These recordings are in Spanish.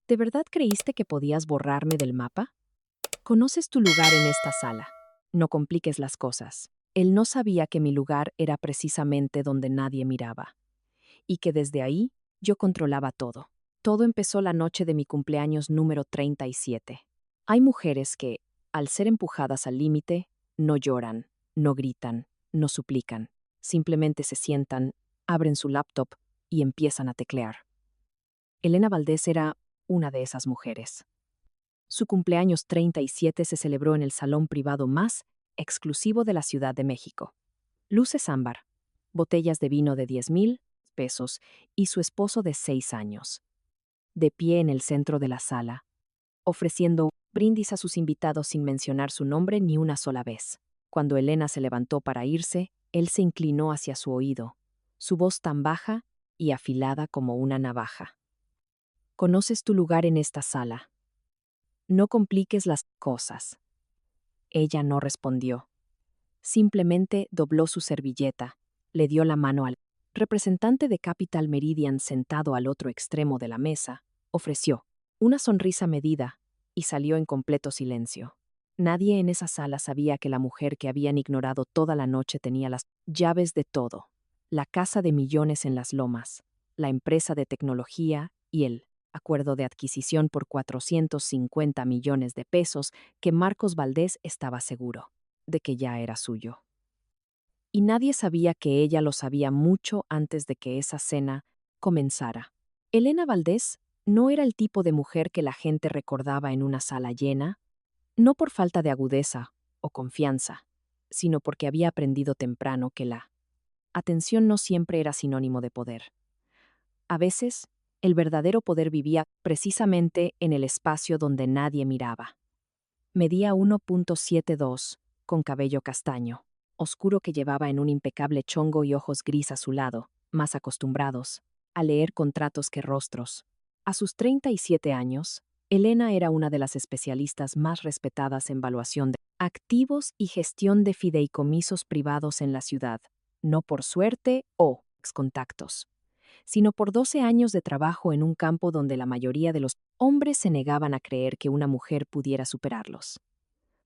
¿De verdad creíste que podías borrarme del mapa? Conoces tu lugar en esta sala. No compliques las cosas. Él no sabía que mi lugar era precisamente donde nadie miraba, y que desde ahí yo controlaba todo. Todo empezó la noche de mi cumpleaños número 37. Hay mujeres que, al ser empujadas al límite, no lloran, no gritan, no suplican. Simplemente se sientan, abren su laptop y empiezan a teclear. Elena Valdés era una de esas mujeres. Su cumpleaños 37 se celebró en el salón privado más exclusivo de la Ciudad de México. Luces ámbar, botellas de vino de 10,000 pesos y su esposo de 6 años. De pie en el centro de la sala, ofreciendo brindis a sus invitados sin mencionar su nombre ni una sola vez. Cuando Elena se levantó para irse, él se inclinó hacia su oído, su voz tan baja y afilada como una navaja. Conoces tu lugar en esta sala. No compliques las cosas. Ella no respondió. Simplemente dobló su servilleta, le dio la mano al representante de Capital Meridian sentado al otro extremo de la mesa, ofreció una sonrisa medida y salió en completo silencio. Nadie en esa sala sabía que la mujer que habían ignorado toda la noche tenía las llaves de todo: la casa de millones en las lomas, la empresa de tecnología y el acuerdo de adquisición por 450 millones de pesos que Marcos Valdés estaba seguro de que ya era suyo. Y nadie sabía que ella lo sabía mucho antes de que esa cena comenzara. Elena Valdés no era el tipo de mujer que la gente recordaba en una sala llena, no por falta de agudeza o confianza, sino porque había aprendido temprano que la atención no siempre era sinónimo de poder. A veces, el verdadero poder vivía precisamente en el espacio donde nadie miraba. Medía 1,72, con cabello castaño, oscuro que llevaba en un impecable chongo y ojos gris azulado, más acostumbrados a leer contratos que rostros. A sus 37 años, Elena era una de las especialistas más respetadas en valuación de activos y gestión de fideicomisos privados en la ciudad, no por suerte o contactos, sino por 12 años de trabajo en un campo donde la mayoría de los hombres se negaban a creer que una mujer pudiera superarlos.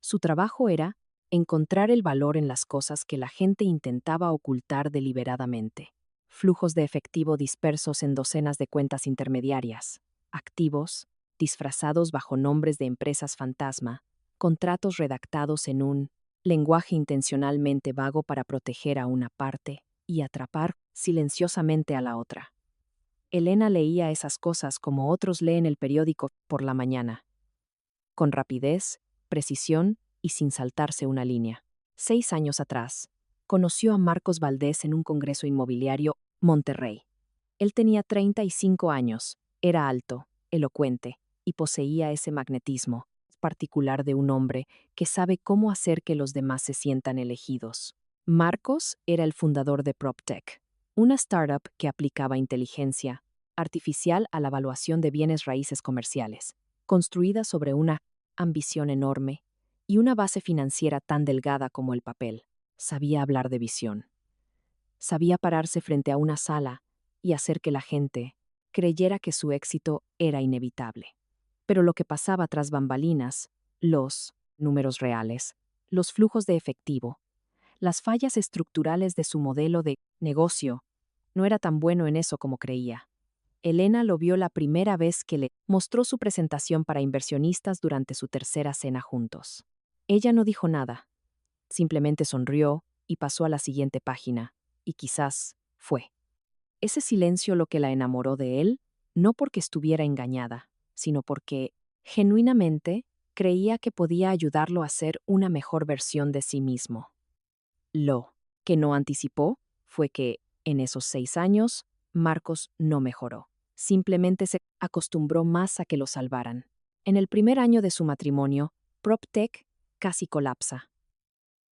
Su trabajo era encontrar el valor en las cosas que la gente intentaba ocultar deliberadamente. Flujos de efectivo dispersos en docenas de cuentas intermediarias, activos, disfrazados bajo nombres de empresas fantasma, contratos redactados en un lenguaje intencionalmente vago para proteger a una parte y atrapar silenciosamente a la otra. Elena leía esas cosas como otros leen el periódico por la mañana, con rapidez, precisión y sin saltarse una línea. 6 años atrás, conoció a Marcos Valdés en un congreso inmobiliario, Monterrey. Él tenía 35 años, era alto, elocuente, y poseía ese magnetismo particular de un hombre que sabe cómo hacer que los demás se sientan elegidos. Marcos era el fundador de PropTech, una startup que aplicaba inteligencia artificial a la evaluación de bienes raíces comerciales, construida sobre una ambición enorme y una base financiera tan delgada como el papel. Sabía hablar de visión. Sabía pararse frente a una sala y hacer que la gente creyera que su éxito era inevitable. Pero lo que pasaba tras bambalinas, los números reales, los flujos de efectivo, las fallas estructurales de su modelo de negocio, no era tan bueno en eso como creía. Elena lo vio la primera vez que le mostró su presentación para inversionistas durante su tercera cena juntos. Ella no dijo nada, simplemente sonrió y pasó a la siguiente página, y quizás fue ese silencio lo que la enamoró de él, no porque estuviera engañada, sino porque, genuinamente, creía que podía ayudarlo a ser una mejor versión de sí mismo. Lo que no anticipó fue que, en esos 6 años, Marcos no mejoró. Simplemente se acostumbró más a que lo salvaran. En el primer año de su matrimonio, PropTech casi colapsa.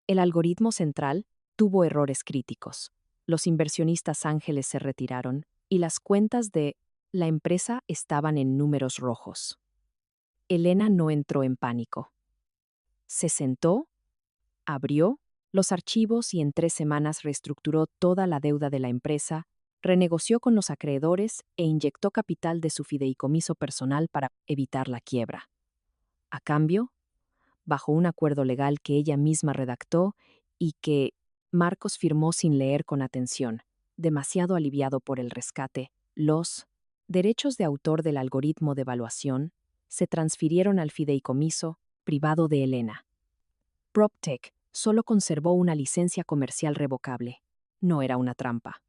El algoritmo central tuvo errores críticos. Los inversionistas ángeles se retiraron y las cuentas de la empresa estaban en números rojos. Elena no entró en pánico. Se sentó, abrió los archivos y en 3 semanas reestructuró toda la deuda de la empresa renegoció con los acreedores e inyectó capital de su fideicomiso personal para evitar la quiebra. A cambio, bajo un acuerdo legal que ella misma redactó y que Marcos firmó sin leer con atención, demasiado aliviado por el rescate, los derechos de autor del algoritmo de evaluación se transfirieron al fideicomiso privado de Elena. PropTech solo conservó una licencia comercial revocable. No era una trampa.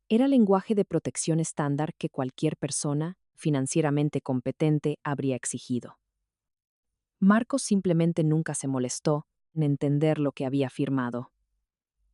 Era lenguaje de protección estándar que cualquier persona financieramente competente habría exigido. Marcos simplemente nunca se molestó en entender lo que había firmado.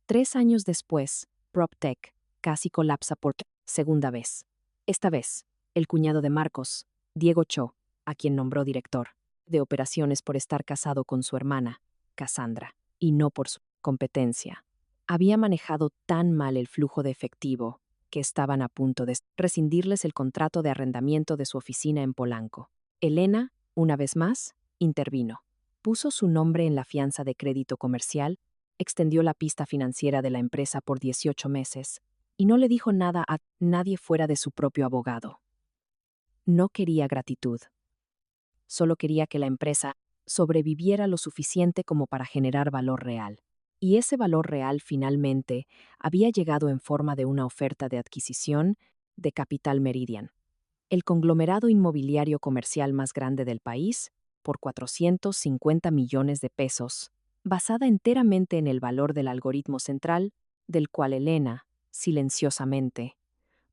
3 años después, PropTech casi colapsa por segunda vez. Esta vez, el cuñado de Marcos, Diego Cho, a quien nombró director de operaciones por estar casado con su hermana, Cassandra, y no por su competencia, había manejado tan mal el flujo de efectivo que estaban a punto de rescindirles el contrato de arrendamiento de su oficina en Polanco. Elena, una vez más, intervino. Puso su nombre en la fianza de crédito comercial, extendió la pista financiera de la empresa por 18 meses y no le dijo nada a nadie fuera de su propio abogado. No quería gratitud. Solo quería que la empresa sobreviviera lo suficiente como para generar valor real. Y ese valor real finalmente había llegado en forma de una oferta de adquisición de Capital Meridian, el conglomerado inmobiliario comercial más grande del país, por 450 millones de pesos, basada enteramente en el valor del algoritmo central, del cual Elena, silenciosamente,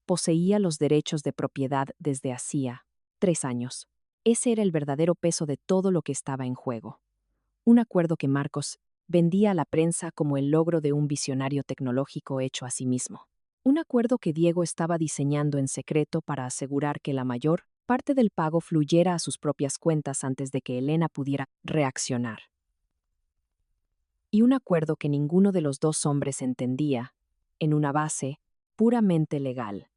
poseía los derechos de propiedad desde hacía 3 años. Ese era el verdadero peso de todo lo que estaba en juego. Un acuerdo que Marcos vendía a la prensa como el logro de un visionario tecnológico hecho a sí mismo. Un acuerdo que Diego estaba diseñando en secreto para asegurar que la mayor parte del pago fluyera a sus propias cuentas antes de que Elena pudiera reaccionar. Y un acuerdo que ninguno de los dos hombres entendía, en una base puramente legal,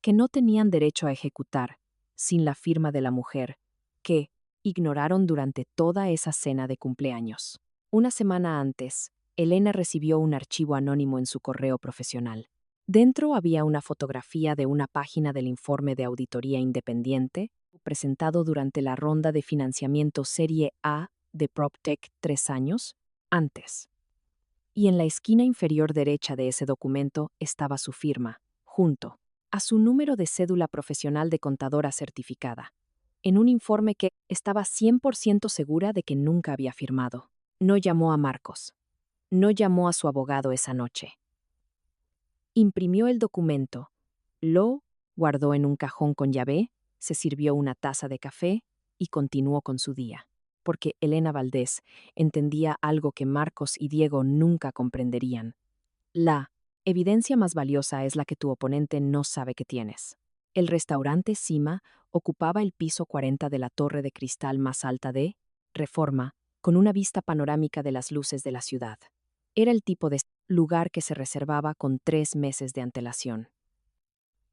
que no tenían derecho a ejecutar sin la firma de la mujer, que ignoraron durante toda esa cena de cumpleaños. Una semana antes, Elena recibió un archivo anónimo en su correo profesional. Dentro había una fotografía de una página del informe de auditoría independiente, presentado durante la ronda de financiamiento Serie A de PropTech 3 años antes. Y en la esquina inferior derecha de ese documento estaba su firma, junto a su número de cédula profesional de contadora certificada, en un informe que estaba 100% segura de que nunca había firmado. No llamó a Marcos. No llamó a su abogado esa noche. Imprimió el documento, lo guardó en un cajón con llave, se sirvió una taza de café y continuó con su día. Porque Elena Valdés entendía algo que Marcos y Diego nunca comprenderían. La evidencia más valiosa es la que tu oponente no sabe que tienes. El restaurante Cima ocupaba el piso 40 de la torre de cristal más alta de Reforma, con una vista panorámica de las luces de la ciudad. Era el tipo de lugar que se reservaba con 3 meses de antelación.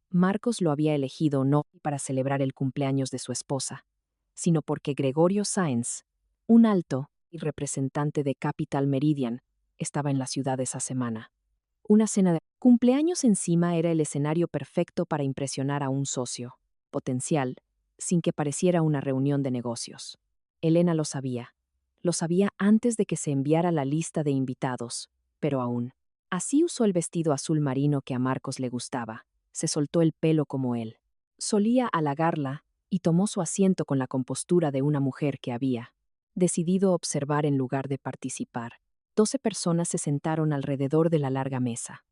Marcos lo había elegido no para celebrar el cumpleaños de su esposa, sino porque Gregorio Sáenz, un alto y representante de Capital Meridian, estaba en la ciudad esa semana. Una cena de cumpleaños encima era el escenario perfecto para impresionar a un socio potencial, sin que pareciera una reunión de negocios. Elena lo sabía. Lo sabía antes de que se enviara la lista de invitados, pero aún. Así usó el vestido azul marino que a Marcos le gustaba. Se soltó el pelo como él. Solía halagarla y tomó su asiento con la compostura de una mujer que había decidido observar en lugar de participar. 12 personas se sentaron alrededor de la larga mesa.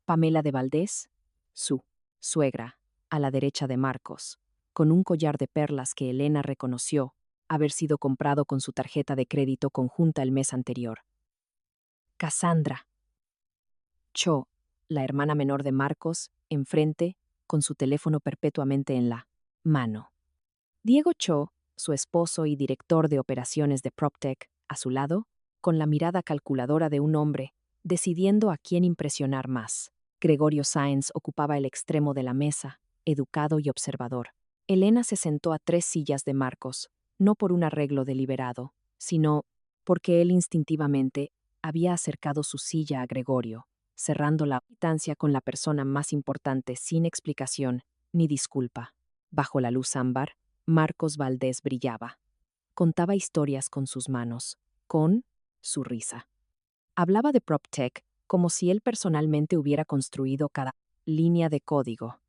Pamela de Valdés, su suegra, a la derecha de Marcos, con un collar de perlas que Elena reconoció haber sido comprado con su tarjeta de crédito conjunta el mes anterior. Cassandra. Cho, la hermana menor de Marcos, enfrente, con su teléfono perpetuamente en la mano. Diego Cho, su esposo y director de operaciones de PropTech, a su lado, con la mirada calculadora de un hombre, decidiendo a quién impresionar más. Gregorio Sáenz ocupaba el extremo de la mesa, educado y observador. Elena se sentó a 3 sillas de Marcos, no por un arreglo deliberado, sino porque él instintivamente había acercado su silla a Gregorio, cerrando la distancia con la persona más importante sin explicación ni disculpa. Bajo la luz ámbar, Marcos Valdés brillaba. Contaba historias con sus manos, con su risa. Hablaba de PropTech como si él personalmente hubiera construido cada línea de código.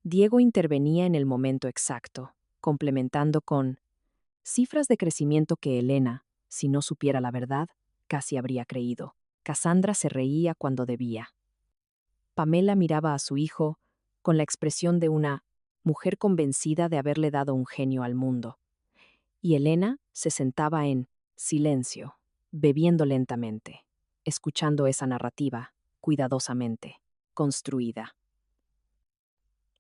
Diego intervenía en el momento exacto, complementando con cifras de crecimiento que Elena, si no supiera la verdad, casi habría creído. Cassandra se reía cuando debía. Pamela miraba a su hijo con la expresión de una mujer convencida de haberle dado un genio al mundo. Y Elena se sentaba en silencio, bebiendo lentamente, escuchando esa narrativa, cuidadosamente, construida.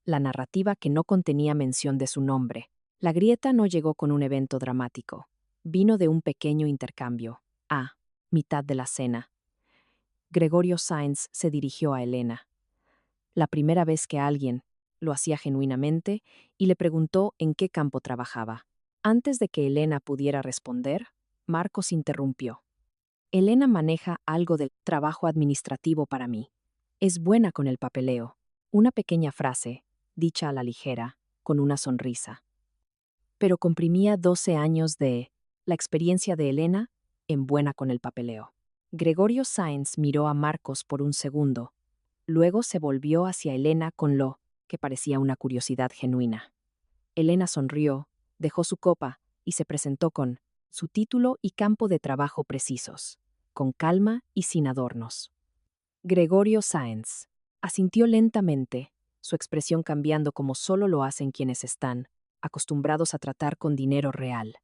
La narrativa que no contenía mención de su nombre. La grieta no llegó con un evento dramático. Vino de un pequeño intercambio. A mitad de la cena, Gregorio Sáenz se dirigió a Elena. La primera vez que alguien lo hacía genuinamente y le preguntó en qué campo trabajaba. Antes de que Elena pudiera responder, Marcos interrumpió. Elena maneja algo del trabajo administrativo para mí. Es buena con el papeleo. Una pequeña frase, dicha a la ligera, con una sonrisa. Pero comprimía 12 años de la experiencia de Elena en buena con el papeleo. Gregorio Sáenz miró a Marcos por un segundo. Luego se volvió hacia Elena con lo que parecía una curiosidad genuina. Elena sonrió, dejó su copa y se presentó con su título y campo de trabajo precisos, con calma y sin adornos. Gregorio Sáenz asintió lentamente, su expresión cambiando como solo lo hacen quienes están acostumbrados a tratar con dinero real.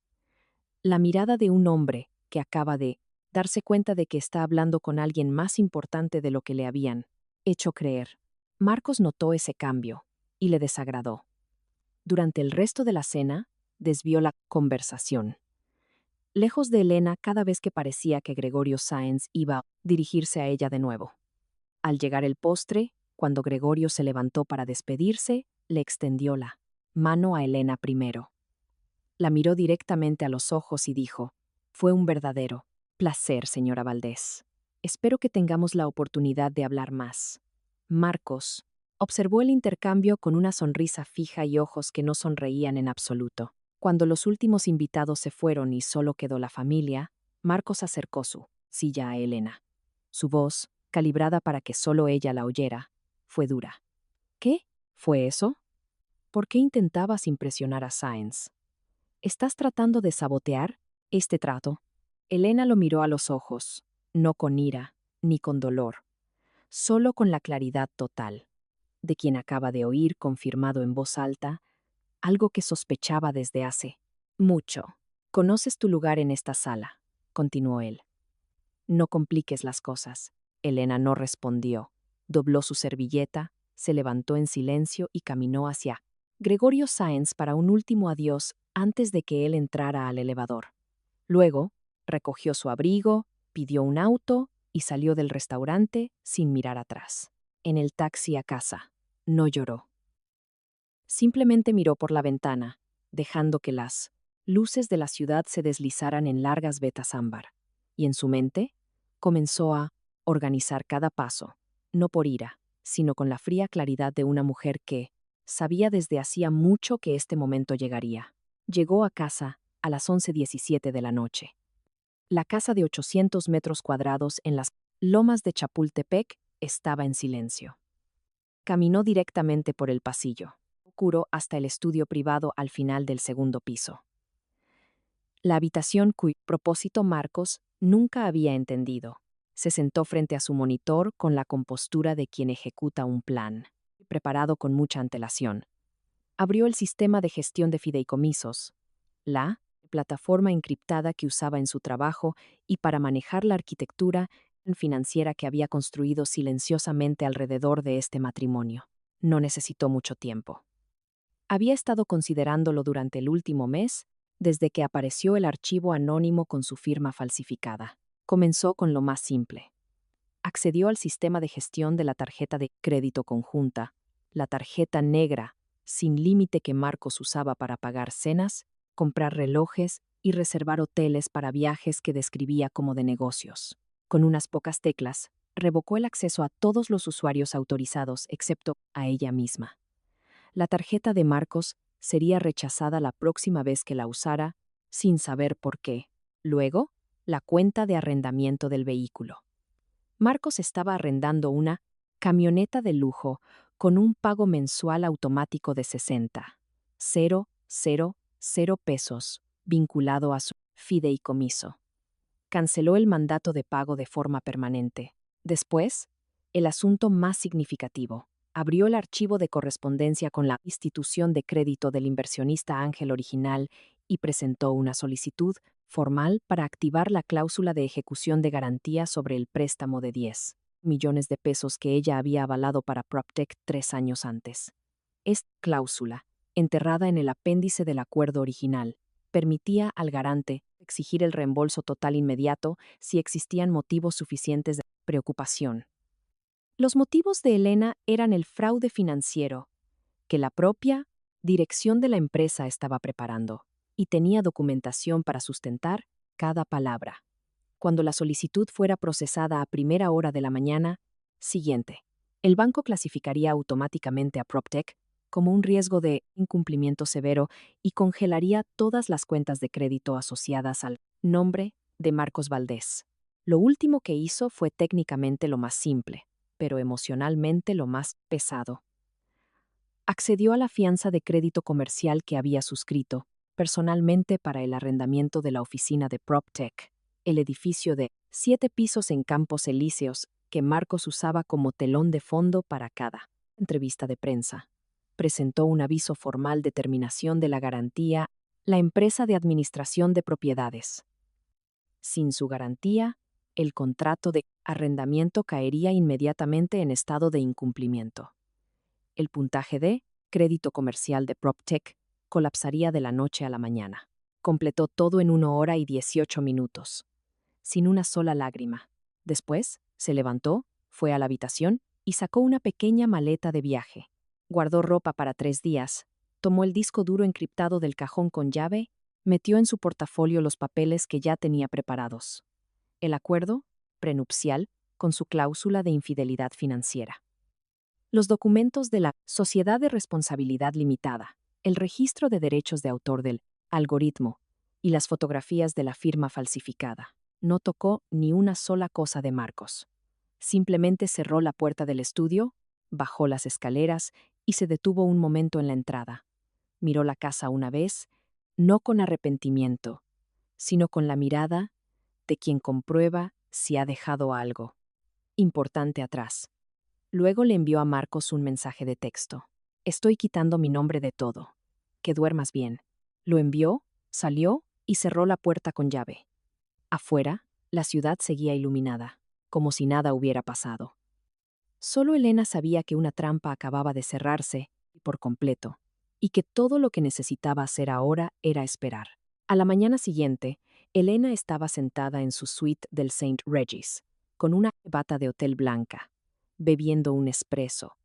La mirada de un hombre que acaba de darse cuenta de que está hablando con alguien más importante de lo que le habían hecho creer. Marcos notó ese cambio y le desagradó. Durante el resto de la cena, desvió la conversación. Lejos de Elena cada vez que parecía que Gregorio Sáenz iba a dirigirse a ella de nuevo. Al llegar el postre, cuando Gregorio se levantó para despedirse, le extendió la mano a Elena primero. La miró directamente a los ojos y dijo, «Fue un verdadero placer, señora Valdés. Espero que tengamos la oportunidad de hablar más». Marcos observó el intercambio con una sonrisa fija y ojos que no sonreían en absoluto. Cuando los últimos invitados se fueron y solo quedó la familia, Marcos acercó su silla a Elena. Su voz, calibrada para que solo ella la oyera, fue dura. «¿Qué fue eso? ¿Por qué intentabas impresionar a Sáenz? ¿Estás tratando de sabotear este trato?» Elena lo miró a los ojos, no con ira, ni con dolor, solo con la claridad total, de quien acaba de oír confirmado en voz alta algo que sospechaba desde hace mucho. «Conoces tu lugar en esta sala», continuó él. «No compliques las cosas». Elena no respondió, dobló su servilleta, se levantó en silencio y caminó hacia Gregorio Sáenz para un último adiós antes de que él entrara al elevador. Luego, recogió su abrigo, pidió un auto y salió del restaurante sin mirar atrás. En el taxi a casa, no lloró. Simplemente miró por la ventana, dejando que las luces de la ciudad se deslizaran en largas vetas ámbar. Y en su mente, comenzó a organizar cada paso, no por ira, sino con la fría claridad de una mujer que sabía desde hacía mucho que este momento llegaría. Llegó a casa a las 11:17 de la noche. La casa de 800 metros cuadrados en las lomas de Chapultepec estaba en silencio. Caminó directamente por el pasillo oscuro hasta el estudio privado al final del segundo piso. La habitación cuyo propósito Marcos nunca había entendido. Se sentó frente a su monitor con la compostura de quien ejecuta un plan, preparado con mucha antelación. Abrió el sistema de gestión de fideicomisos, la plataforma encriptada que usaba en su trabajo y para manejar la arquitectura financiera que había construido silenciosamente alrededor de este matrimonio. No necesitó mucho tiempo. Había estado considerándolo durante el último mes, desde que apareció el archivo anónimo con su firma falsificada. Comenzó con lo más simple. Accedió al sistema de gestión de la tarjeta de crédito conjunta, la tarjeta negra, sin límite que Marcos usaba para pagar cenas, comprar relojes y reservar hoteles para viajes que describía como de negocios. Con unas pocas teclas, revocó el acceso a todos los usuarios autorizados excepto a ella misma. La tarjeta de Marcos sería rechazada la próxima vez que la usara, sin saber por qué. Luego, la cuenta de arrendamiento del vehículo. Marcos estaba arrendando una camioneta de lujo con un pago mensual automático de 60,000 pesos, vinculado a su fideicomiso. Canceló el mandato de pago de forma permanente. Después, el asunto más significativo. Abrió el archivo de correspondencia con la institución de crédito del inversionista Ángel Original y presentó una solicitud formal para activar la cláusula de ejecución de garantía sobre el préstamo de 10 millones de pesos que ella había avalado para PropTech 3 años antes. Esta cláusula, enterrada en el apéndice del acuerdo original, permitía al garante exigir el reembolso total inmediato si existían motivos suficientes de preocupación. Los motivos de Elena eran el fraude financiero, que la propia dirección de la empresa estaba preparando, y tenía documentación para sustentar cada palabra. Cuando la solicitud fuera procesada a primera hora de la mañana siguiente, el banco clasificaría automáticamente a PropTech como un riesgo de incumplimiento severo y congelaría todas las cuentas de crédito asociadas al nombre de Marcos Valdés. Lo último que hizo fue técnicamente lo más simple, pero emocionalmente lo más pesado. Accedió a la fianza de crédito comercial que había suscrito personalmente para el arrendamiento de la oficina de PropTech, el edificio de 7 pisos en Campos Elíseos que Marcos usaba como telón de fondo para cada entrevista de prensa. Presentó un aviso formal de terminación de la garantía, la empresa de administración de propiedades. Sin su garantía, el contrato de arrendamiento caería inmediatamente en estado de incumplimiento. El puntaje de crédito comercial de PropTech colapsaría de la noche a la mañana. Completó todo en 1 hora y 18 minutos, sin una sola lágrima. Después, se levantó, fue a la habitación y sacó una pequeña maleta de viaje. Guardó ropa para 3 días, tomó el disco duro encriptado del cajón con llave, metió en su portafolio los papeles que ya tenía preparados. El acuerdo prenupcial con su cláusula de infidelidad financiera. Los documentos de la Sociedad de Responsabilidad Limitada, el registro de derechos de autor del algoritmo y las fotografías de la firma falsificada. No tocó ni una sola cosa de Marcos. Simplemente cerró la puerta del estudio, bajó las escaleras y se detuvo un momento en la entrada. Miró la casa una vez, no con arrepentimiento, sino con la mirada de quien comprueba si ha dejado algo importante atrás. Luego le envió a Marcos un mensaje de texto. Estoy quitando mi nombre de todo. Que duermas bien. Lo envió, salió y cerró la puerta con llave. Afuera, la ciudad seguía iluminada, como si nada hubiera pasado. Solo Elena sabía que una trampa acababa de cerrarse, por completo, y que todo lo que necesitaba hacer ahora era esperar. A la mañana siguiente, Elena estaba sentada en su suite del St. Regis, con una bata de hotel blanca, bebiendo un espresso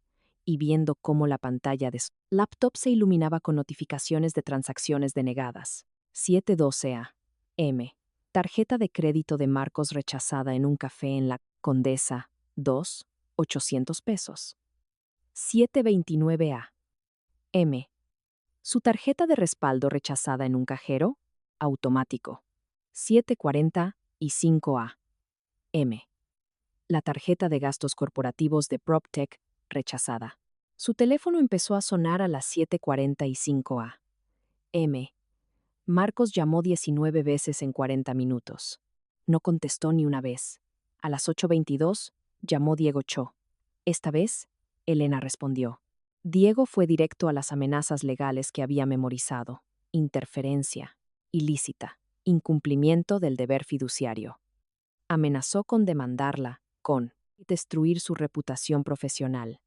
y viendo cómo la pantalla de su laptop se iluminaba con notificaciones de transacciones denegadas. 712 a.m. Tarjeta de crédito de Marcos rechazada en un café en la Condesa, 800 pesos. 729 a.m. Su tarjeta de respaldo rechazada en un cajero, automático. 7:45 a.m. La tarjeta de gastos corporativos de PropTech, rechazada. Su teléfono empezó a sonar a las 7:45 a.m. Marcos llamó 19 veces en 40 minutos. No contestó ni una vez. A las 8:22, llamó Diego Cho. Esta vez, Elena respondió. Diego fue directo a las amenazas legales que había memorizado. Interferencia, ilícita, incumplimiento del deber fiduciario. Amenazó con demandarla, con destruir su reputación profesional.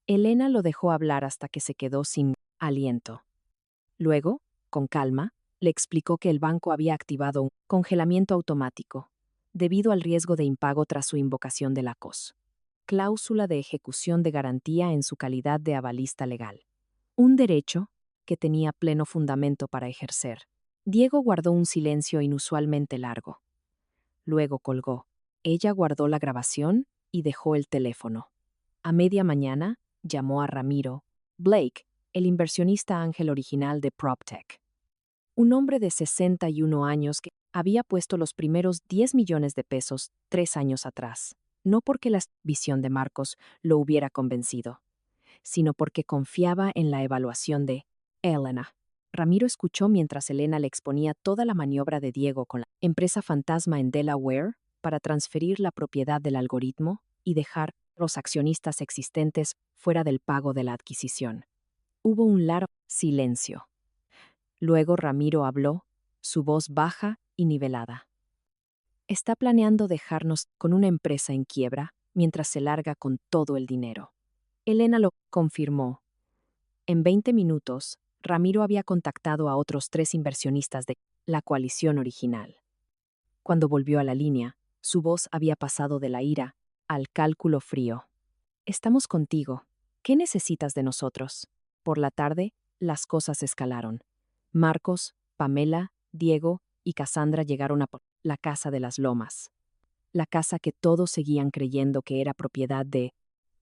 Elena lo dejó hablar hasta que se quedó sin aliento. Luego, con calma, le explicó que el banco había activado un congelamiento automático, debido al riesgo de impago tras su invocación de la COS. Cláusula de ejecución de garantía en su calidad de avalista legal. Un derecho que tenía pleno fundamento para ejercer. Diego guardó un silencio inusualmente largo. Luego colgó. Ella guardó la grabación y dejó el teléfono. A media mañana, llamó a Ramiro Blake, el inversionista ángel original de PropTech. Un hombre de 61 años que había puesto los primeros 10 millones de pesos 3 años atrás, no porque la visión de Marcos lo hubiera convencido, sino porque confiaba en la evaluación de Elena. Ramiro escuchó mientras Elena le exponía toda la maniobra de Diego con la empresa fantasma en Delaware para transferir la propiedad del algoritmo y dejar a los accionistas existentes fuera del pago de la adquisición. Hubo un largo silencio. Luego Ramiro habló, su voz baja y nivelada. Está planeando dejarnos con una empresa en quiebra mientras se larga con todo el dinero. Elena lo confirmó. En 20 minutos, Ramiro había contactado a otros 3 inversionistas de la coalición original. Cuando volvió a la línea, su voz había pasado de la ira al cálculo frío. Estamos contigo. ¿Qué necesitas de nosotros? Por la tarde, las cosas escalaron. Marcos, Pamela, Diego y Cassandra llegaron a la casa de las Lomas. La casa que todos seguían creyendo que era propiedad de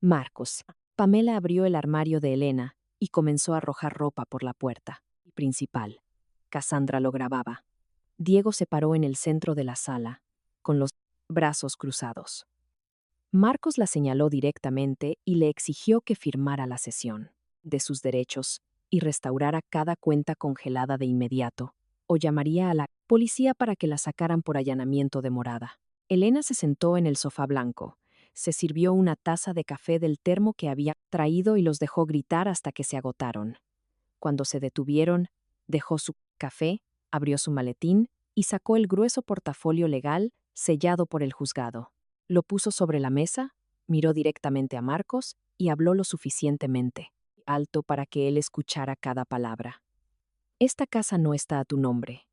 Marcos. Pamela abrió el armario de Elena y comenzó a arrojar ropa por la puerta principal. Cassandra lo grababa. Diego se paró en el centro de la sala, con los brazos cruzados. Marcos la señaló directamente y le exigió que firmara la cesión de sus derechos y restaurara cada cuenta congelada de inmediato, o llamaría a la policía para que la sacaran por allanamiento de morada. Elena se sentó en el sofá blanco, se sirvió una taza de café del termo que había traído y los dejó gritar hasta que se agotaron. Cuando se detuvieron, dejó su café, abrió su maletín y sacó el grueso portafolio legal sellado por el juzgado. Lo puso sobre la mesa, miró directamente a Marcos y habló lo suficientemente alto para que él escuchara cada palabra. Esta casa no está a tu nombre.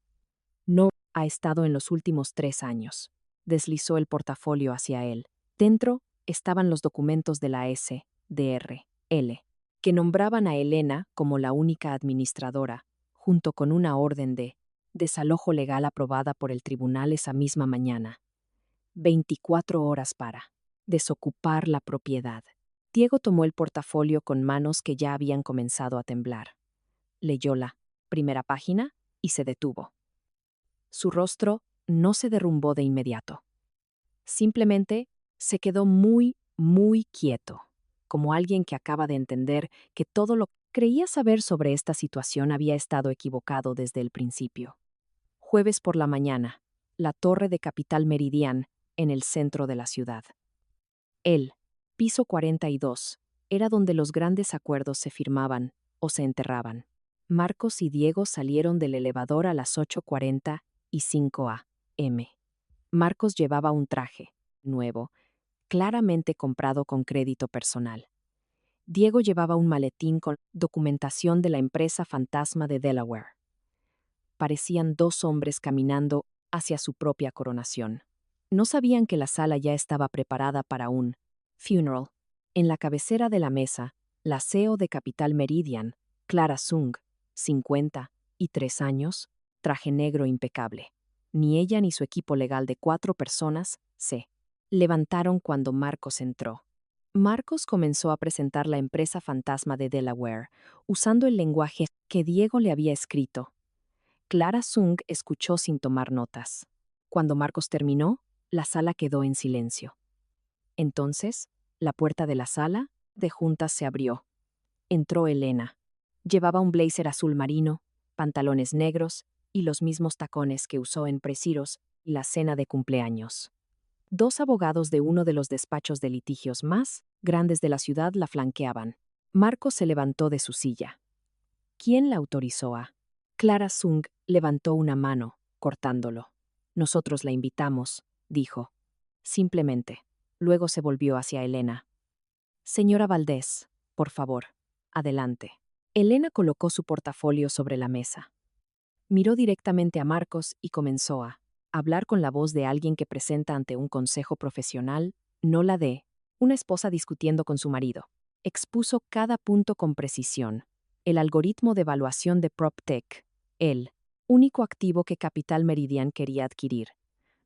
No ha estado en los últimos 3 años. Deslizó el portafolio hacia él. Dentro estaban los documentos de la SDRL, que nombraban a Elena como la única administradora, junto con una orden de desalojo legal aprobada por el tribunal esa misma mañana. 24 horas para desocupar la propiedad. Diego tomó el portafolio con manos que ya habían comenzado a temblar. Leyó la primera página y se detuvo. Su rostro no se derrumbó de inmediato. Simplemente se quedó muy, muy quieto, como alguien que acaba de entender que todo lo que creía saber sobre esta situación había estado equivocado desde el principio. Jueves por la mañana, la torre de Capital Meridian, en el centro de la ciudad. El piso 42 era donde los grandes acuerdos se firmaban o se enterraban. Marcos y Diego salieron del elevador a las 8:45 a.m. Marcos llevaba un traje nuevo, claramente comprado con crédito personal. Diego llevaba un maletín con documentación de la empresa fantasma de Delaware. Parecían 2 hombres caminando hacia su propia coronación. No sabían que la sala ya estaba preparada para un funeral. En la cabecera de la mesa, la CEO de Capital Meridian, Clara Sung, 53 años, traje negro impecable. Ni ella ni su equipo legal de 4 personas se levantaron cuando Marcos entró. Marcos comenzó a presentar la empresa fantasma de Delaware, usando el lenguaje que Diego le había escrito. Clara Sung escuchó sin tomar notas. Cuando Marcos terminó, la sala quedó en silencio. Entonces, la puerta de la sala de juntas se abrió. Entró Elena. Llevaba un blazer azul marino, pantalones negros y los mismos tacones que usó en Presiros y la cena de cumpleaños. 2 abogados de uno de los despachos de litigios más grandes de la ciudad la flanqueaban. Marcos se levantó de su silla. ¿Quién la autorizó a? Clara Sung levantó una mano, cortándolo. Nosotros la invitamos, dijo. Simplemente. Luego se volvió hacia Elena. Señora Valdés, por favor, adelante. Elena colocó su portafolio sobre la mesa. Miró directamente a Marcos y comenzó a hablar con la voz de alguien que presenta ante un consejo profesional, no la de una esposa discutiendo con su marido. Expuso cada punto con precisión. El algoritmo de evaluación de PropTech, el único activo que Capital Meridian quería adquirir,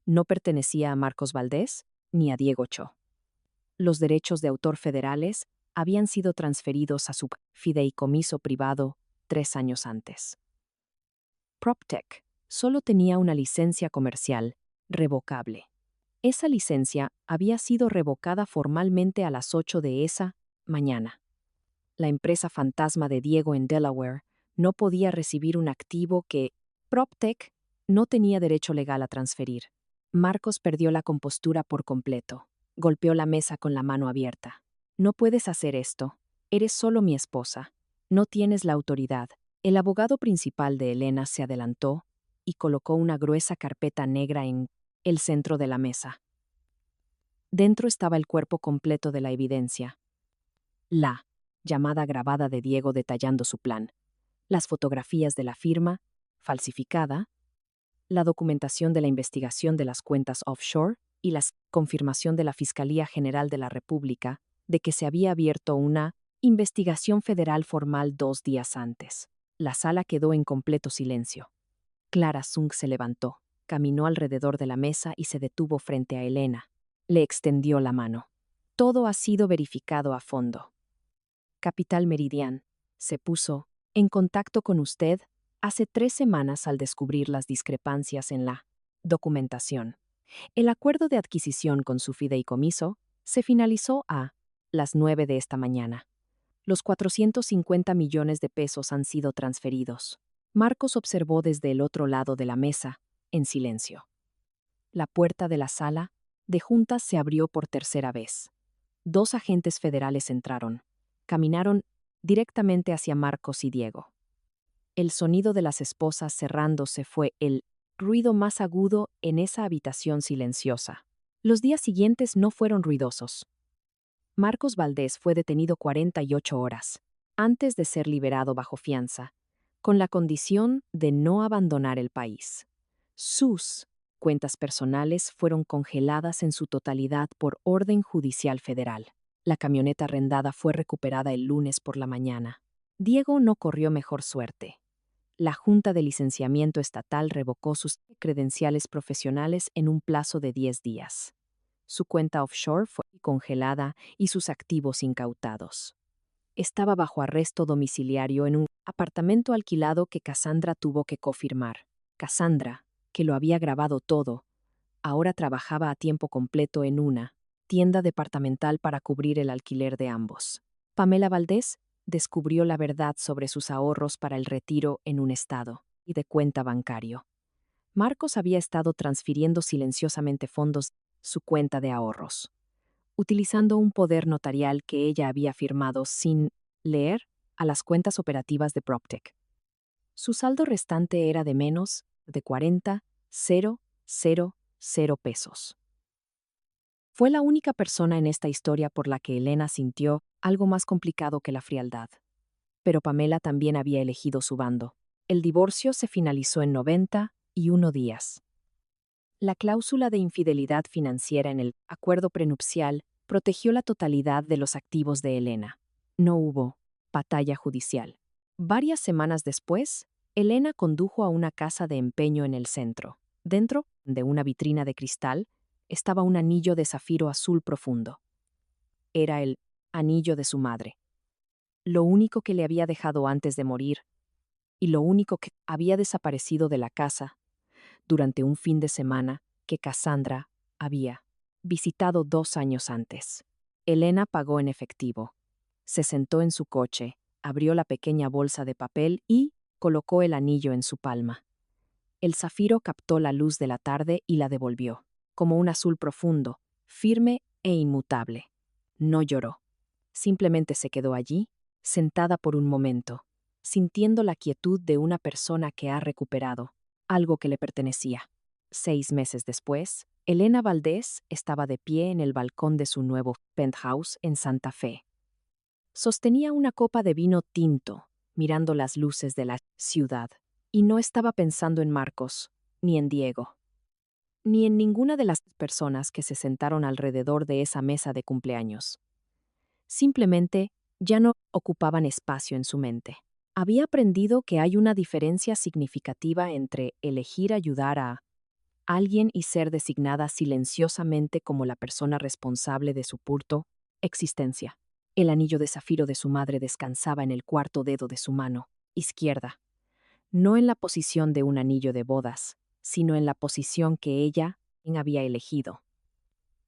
no pertenecía a Marcos Valdés ni a Diego Cho. Los derechos de autor federales habían sido transferidos a su fideicomiso privado 3 años antes. PropTech solo tenía una licencia comercial revocable. Esa licencia había sido revocada formalmente a las 8 de esa mañana. La empresa fantasma de Diego en Delaware no podía recibir un activo que PropTech no tenía derecho legal a transferir. Marcos perdió la compostura por completo. Golpeó la mesa con la mano abierta. No puedes hacer esto. Eres solo mi esposa. No tienes la autoridad. El abogado principal de Elena se adelantó y colocó una gruesa carpeta negra en el centro de la mesa. Dentro estaba el cuerpo completo de la evidencia. La llamada grabada de Diego detallando su plan, las fotografías de la firma, falsificada, la documentación de la investigación de las cuentas offshore y la confirmación de la Fiscalía General de la República de que se había abierto una investigación federal formal 2 días antes. La sala quedó en completo silencio. Clara Zung se levantó, caminó alrededor de la mesa y se detuvo frente a Elena. Le extendió la mano. Todo ha sido verificado a fondo. Capital Meridian se puso en contacto con usted hace 3 semanas al descubrir las discrepancias en la documentación. El acuerdo de adquisición con su fideicomiso se finalizó a las 9 de esta mañana. Los 450 millones de pesos han sido transferidos. Marcos observó desde el otro lado de la mesa, en silencio. La puerta de la sala de juntas se abrió por tercera vez. 2 agentes federales entraron. Caminaron directamente hacia Marcos y Diego. El sonido de las esposas cerrándose fue el ruido más agudo en esa habitación silenciosa. Los días siguientes no fueron ruidosos. Marcos Valdés fue detenido 48 horas, antes de ser liberado bajo fianza, con la condición de no abandonar el país. Sus cuentas personales fueron congeladas en su totalidad por orden judicial federal. La camioneta arrendada fue recuperada el lunes por la mañana. Diego no corrió mejor suerte. La Junta de Licenciamiento Estatal revocó sus credenciales profesionales en un plazo de 10 días. Su cuenta offshore fue congelada y sus activos incautados. Estaba bajo arresto domiciliario en un apartamento alquilado que Cassandra tuvo que confirmar. Cassandra, que lo había grabado todo, ahora trabajaba a tiempo completo en una tienda departamental para cubrir el alquiler de ambos. Pamela Valdés descubrió la verdad sobre sus ahorros para el retiro en un estado y de cuenta bancario. Marcos había estado transfiriendo silenciosamente fondos de su cuenta de ahorros, utilizando un poder notarial que ella había firmado sin leer a las cuentas operativas de PropTech. Su saldo restante era de menos de 40,000 pesos. Fue la única persona en esta historia por la que Elena sintió algo más complicado que la frialdad. Pero Pamela también había elegido su bando. El divorcio se finalizó en 91 días. La cláusula de infidelidad financiera en el acuerdo prenupcial protegió la totalidad de los activos de Elena. No hubo batalla judicial. Varias semanas después, Elena condujo a una casa de empeño en el centro. Dentro de una vitrina de cristal estaba un anillo de zafiro azul profundo. Era el anillo de su madre. Lo único que le había dejado antes de morir, y lo único que había desaparecido de la casa durante un fin de semana que Cassandra había visitado 2 años antes. Elena pagó en efectivo. Se sentó en su coche, abrió la pequeña bolsa de papel y colocó el anillo en su palma. El zafiro captó la luz de la tarde y la devolvió, como un azul profundo, firme e inmutable. No lloró. Simplemente se quedó allí, sentada por un momento, sintiendo la quietud de una persona que ha recuperado algo que le pertenecía. 6 meses después, Elena Valdés estaba de pie en el balcón de su nuevo penthouse en Santa Fe. Sostenía una copa de vino tinto, mirando las luces de la ciudad, y no estaba pensando en Marcos, ni en Diego, ni en ninguna de las personas que se sentaron alrededor de esa mesa de cumpleaños. Simplemente ya no ocupaban espacio en su mente. Había aprendido que hay una diferencia significativa entre elegir ayudar a alguien y ser designada silenciosamente como la persona responsable de su purto existencia. El anillo de zafiro de su madre descansaba en el cuarto dedo de su mano izquierda, no en la posición de un anillo de bodas, sino en la posición que ella había elegido.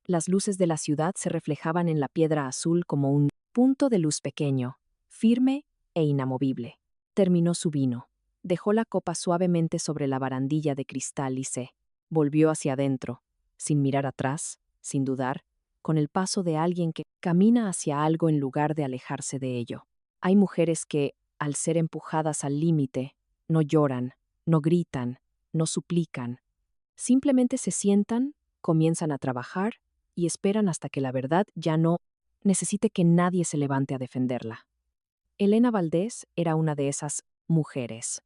Las luces de la ciudad se reflejaban en la piedra azul como un punto de luz pequeño, firme e inamovible. Terminó su vino, dejó la copa suavemente sobre la barandilla de cristal y se volvió hacia adentro, sin mirar atrás, sin dudar, con el paso de alguien que camina hacia algo en lugar de alejarse de ello. Hay mujeres que, al ser empujadas al límite, no lloran, no gritan, no suplican. Simplemente se sientan, comienzan a trabajar y esperan hasta que la verdad ya no necesite que nadie se levante a defenderla. Elena Valdés era una de esas mujeres.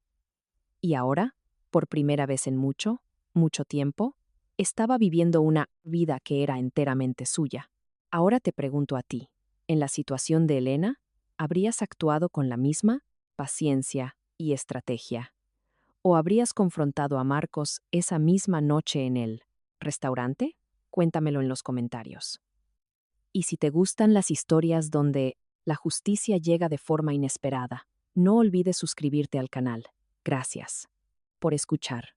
Y ahora, por primera vez en mucho, mucho tiempo, estaba viviendo una vida que era enteramente suya. Ahora te pregunto a ti, en la situación de Elena, ¿habrías actuado con la misma paciencia y estrategia? ¿O habrías confrontado a Marcos esa misma noche en el restaurante? Cuéntamelo en los comentarios. Y si te gustan las historias donde la justicia llega de forma inesperada, no olvides suscribirte al canal. Gracias por escuchar.